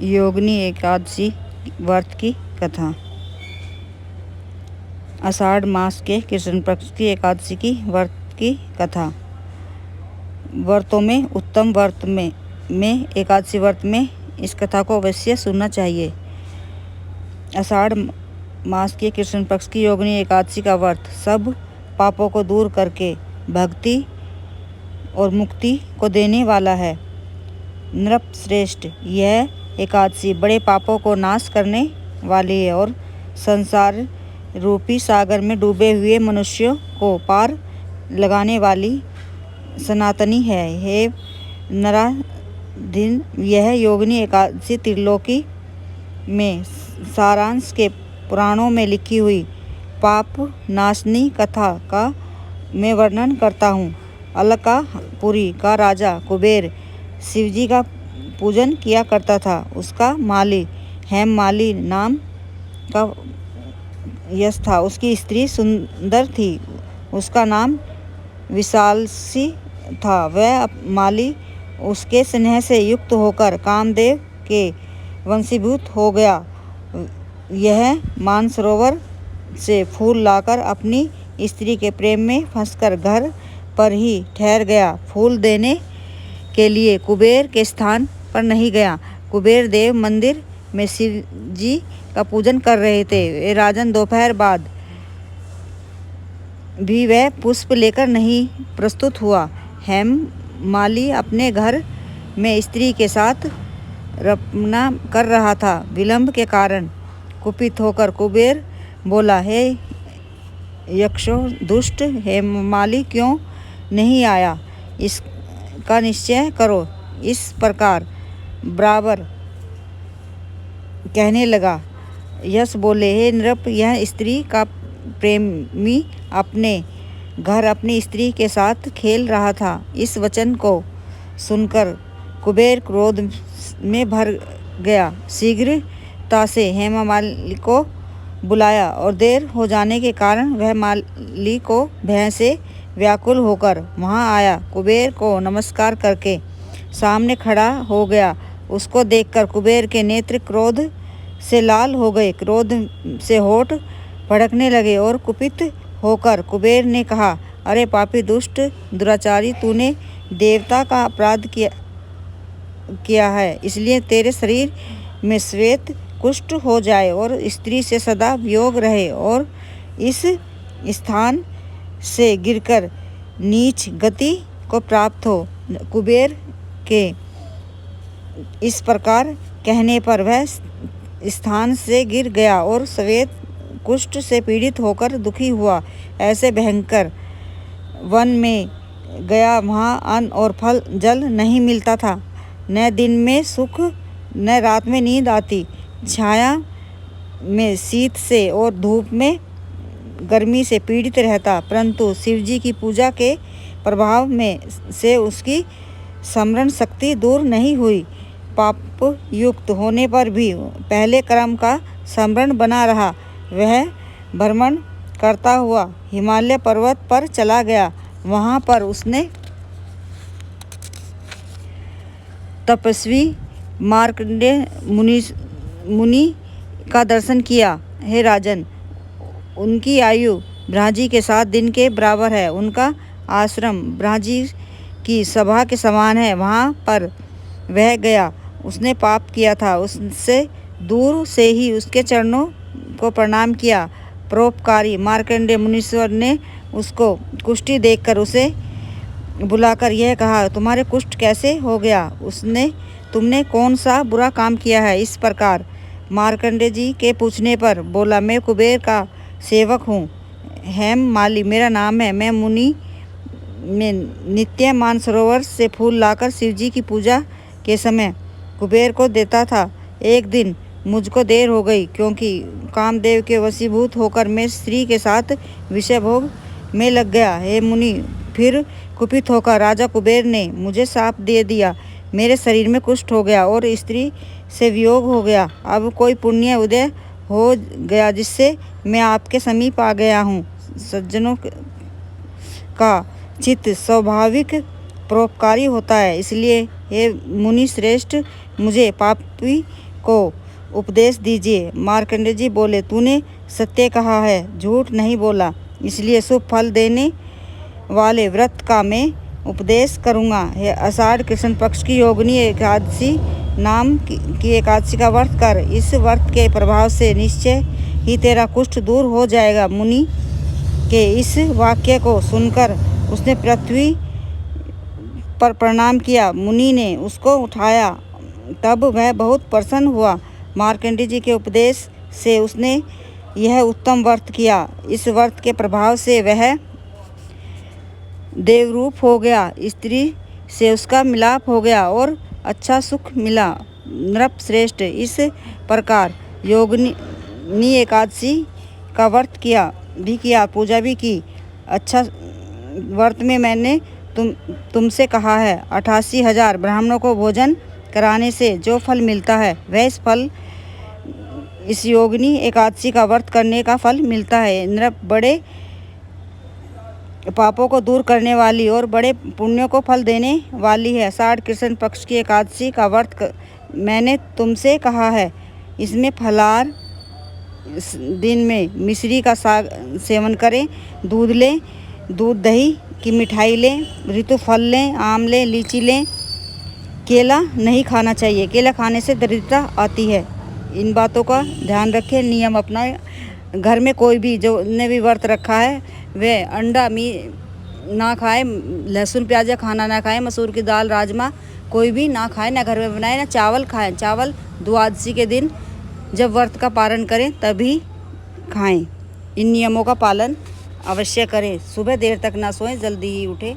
योगिनी एकादशी व्रत की कथा। आषाढ़ मास के कृष्ण पक्ष की एकादशी की व्रत की कथा। व्रतों में उत्तम व्रत में एकादशी व्रत में इस कथा को अवश्य सुनना चाहिए। आषाढ़ मास के कृष्ण पक्ष की योगिनी एकादशी का व्रत सब पापों को दूर करके भक्ति और मुक्ति को देने वाला है। नृपश्रेष्ठ, यह एकादशी बड़े पापों को नाश करने वाली है और संसार रूपी सागर में डूबे हुए मनुष्यों को पार लगाने वाली सनातनी है। हे नराधीन, यह योगिनी एकादशी त्रिलोकी में सारांश के पुराणों में लिखी हुई पाप नाशनी कथा का मैं वर्णन करता हूँ। अलकापुरी का राजा कुबेर शिवजी का पूजन किया करता था। उसका माली हेममाली नाम का यश था। उसकी स्त्री सुंदर थी। उसका नाम विशालसी था। वह माली उसके स्नेह से युक्त होकर कामदेव के वंशीभूत हो गया। यह मानसरोवर से फूल लाकर अपनी स्त्री के प्रेम में फंसकर घर पर ही ठहर गया। फूल देने के लिए कुबेर के स्थान पर नहीं गया। कुबेर देव मंदिर में शिव जी का पूजन कर रहे थे। राजन दोपहर बाद भी वह पुष्प लेकर नहीं प्रस्तुत हुआ। हेममाली अपने घर में स्त्री के साथ रपना कर रहा था। विलंब के कारण कुपित होकर कुबेर बोला, हे यक्षों दुष्ट, हेममाली क्यों नहीं आया? इसका निश्चय करो। इस प्रकार बराबर कहने लगा। यश बोले, हे नृप, यह स्त्री का प्रेमी अपने घर अपनी स्त्री के साथ खेल रहा था। इस वचन को सुनकर कुबेर क्रोध में भर गया। शीघ्रता से हेममाली को बुलाया और देर हो जाने के कारण वह माली को भय से व्याकुल होकर वहां आया। कुबेर को नमस्कार करके सामने खड़ा हो गया। उसको देखकर कुबेर के नेत्र क्रोध से लाल हो गए। क्रोध से होठ भड़कने लगे और कुपित होकर कुबेर ने कहा, अरे पापी दुष्ट दुराचारी, तूने देवता का अपराध किया है। इसलिए तेरे शरीर में श्वेत कुष्ठ हो जाए और स्त्री से सदा वियोग रहे और इस स्थान से गिरकर नीच गति को प्राप्त हो। कुबेर के इस प्रकार कहने पर वह स्थान से गिर गया और श्वेत कुष्ठ से पीड़ित होकर दुखी हुआ। ऐसे भयंकर वन में गया। वहाँ अन्न और फल जल नहीं मिलता था। न दिन में सुख न रात में नींद आती। छाया में शीत से और धूप में गर्मी से पीड़ित रहता। परंतु शिवजी की पूजा के प्रभाव में से उसकी स्मरण शक्ति दूर नहीं हुई। पाप युक्त होने पर भी पहले कर्म का स्मरण बना रहा। वह भ्रमण करता हुआ हिमालय पर्वत पर चला गया। वहां पर उसने तपस्वी मार्कंडेय मुनि का दर्शन किया। हे राजन, उनकी आयु ब्रह्माजी के 7 दिन के बराबर है। उनका आश्रम ब्रह्माजी की सभा के समान है। वहाँ पर वह गया। उसने पाप किया था। उससे दूर से ही उसके चरणों को प्रणाम किया। परोपकारी मार्कंडेय मुनीश्वर ने उसको कुष्ठी देखकर उसे बुलाकर यह कहा, तुम्हारे कुष्ठ कैसे हो गया? तुमने कौन सा बुरा काम किया है? इस प्रकार मार्कंडेय जी के पूछने पर बोला, मैं कुबेर का सेवक हूँ। हेममाली मेरा नाम है। मैं मुनि में नित्य मानसरोवर से फूल लाकर शिवजी की पूजा के समय कुबेर को देता था। एक दिन मुझको देर हो गई क्योंकि कामदेव के वशीभूत होकर मैं स्त्री के साथ विषय भोग में लग गया। हे मुनि, फिर कुपित होकर राजा कुबेर ने मुझे शाप दे दिया। मेरे शरीर में कुष्ठ हो गया और स्त्री से वियोग हो गया। अब कोई पुण्य उदय हो गया जिससे मैं आपके समीप आ गया हूँ। सज्जनों का चित्त स्वाभाविक परोपकारी होता है। इसलिए हे मुनि श्रेष्ठ, मुझे पापी को उपदेश दीजिए। मार्कंडेय जी बोले, तूने सत्य कहा है, झूठ नहीं बोला, इसलिए शुभ फल देने वाले व्रत का मैं उपदेश करूँगा। हे आषाढ़ कृष्ण पक्ष की योगिनी एकादशी नाम की एकादशी का व्रत कर। इस व्रत के प्रभाव से निश्चय ही तेरा कुष्ठ दूर हो जाएगा। मुनि के इस वाक्य को सुनकर उसने पृथ्वी पर प्रणाम किया। मुनि ने उसको उठाया, तब वह बहुत प्रसन्न हुआ। मार्कंडेय जी के उपदेश से उसने यह उत्तम व्रत किया। इस व्रत के प्रभाव से वह देवरूप हो गया। स्त्री से उसका मिलाप हो गया और अच्छा सुख मिला। नृप श्रेष्ठ, इस प्रकार योगिनी एकादशी का व्रत किया, पूजा भी की। अच्छा व्रत में मैंने तुमसे कहा है, 88,000 ब्राह्मणों को भोजन कराने से जो फल मिलता है, वह इस योगिनी एकादशी का व्रत करने का फल मिलता है। नृप, बड़े पापों को दूर करने वाली और बड़े पुण्यों को फल देने वाली है। आषाढ़ कृष्ण पक्ष की एकादशी का व्रत मैंने तुमसे कहा है। इसमें फलाहार दिन में मिश्री का सेवन करें, दूध लें, दूध दही की मिठाई लें, ऋतु फल लें, आम लें, लीची लें। केला नहीं खाना चाहिए, केला खाने से दरिद्रता आती है। इन बातों का ध्यान रखें, नियम अपनाएं। घर में कोई भी जो ने भी व्रत रखा है वह अंडा ना खाए, लहसुन प्याज खाना ना खाए, मसूर की दाल, राजमा कोई भी ना खाए, ना घर में बनाए, ना चावल खाएं। चावल द्वादशी के दिन जब व्रत का पारण करें तभी खाएं। इन नियमों का पालन अवश्य करें। सुबह देर तक ना सोएं, जल्दी ही उठें।